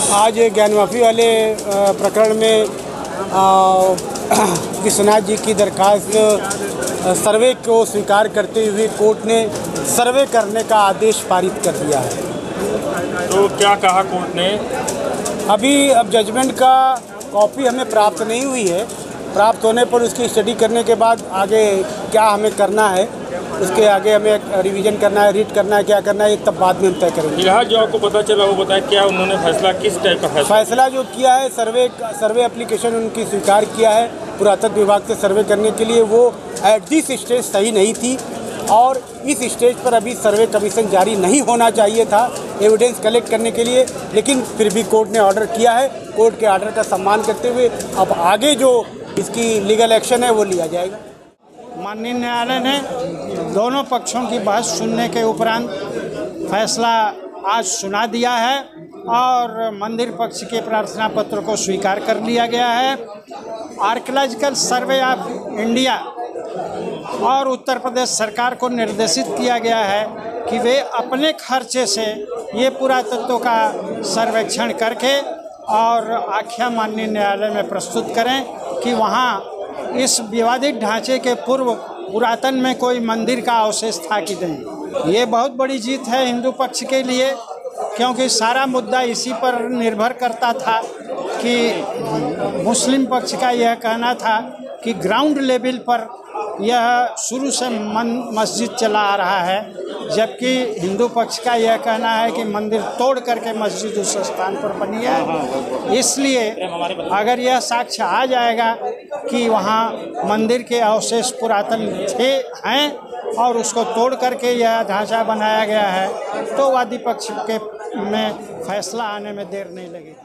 आज ज्ञान माफ़ी वाले प्रकरण में विश्वनाथ जी की दरखास्त सर्वे को स्वीकार करते हुए कोर्ट ने सर्वे करने का आदेश पारित कर दिया है। तो क्या कहा कोर्ट ने? अब जजमेंट का कॉपी हमें प्राप्त नहीं हुई है। प्राप्त होने पर उसकी स्टडी करने के बाद आगे क्या हमें करना है, उसके आगे हमें रिवीजन करना है, रीड करना है, क्या करना है, तब बाद में हम तय करेंगे। फिलहाल जो आपको पता चला वो बताएं, क्या उन्होंने फैसला, किस टाइप का फैसला जो किया है, सर्वे एप्लीकेशन उनकी स्वीकार किया है पुरातत्व विभाग से सर्वे करने के लिए। वो एट दिस स्टेज सही नहीं थी और इस स्टेज पर अभी सर्वे कमीशन जारी नहीं होना चाहिए था एविडेंस कलेक्ट करने के लिए, लेकिन फिर भी कोर्ट ने ऑर्डर किया है। कोर्ट के ऑर्डर का सम्मान करते हुए अब आगे जो इसकी लीगल एक्शन है वो लिया जाएगा। माननीय न्यायालय ने दोनों पक्षों की बहस सुनने के उपरांत फैसला आज सुना दिया है और मंदिर पक्ष के प्रार्थना पत्र को स्वीकार कर लिया गया है। आर्कियोलॉजिकल सर्वे ऑफ इंडिया और उत्तर प्रदेश सरकार को निर्देशित किया गया है कि वे अपने खर्चे से ये पुरातत्व का सर्वेक्षण करके और आख्या माननीय न्यायालय में प्रस्तुत करें कि वहाँ इस विवादित ढांचे के पूर्व पुरातन में कोई मंदिर का अवशेष था कि नहीं। ये बहुत बड़ी जीत है हिंदू पक्ष के लिए, क्योंकि सारा मुद्दा इसी पर निर्भर करता था कि मुस्लिम पक्ष का यह कहना था कि ग्राउंड लेवल पर यह शुरू से मस्जिद चला आ रहा है, जबकि हिंदू पक्ष का यह कहना है कि मंदिर तोड़ करके मस्जिद उस स्थान पर बनी है। इसलिए अगर यह साक्ष्य आ जाएगा कि वहाँ मंदिर के अवशेष पुरातन हैं और उसको तोड़ करके यह ढांचा बनाया गया है, तो वादी पक्ष के में फैसला आने में देर नहीं लगेगी।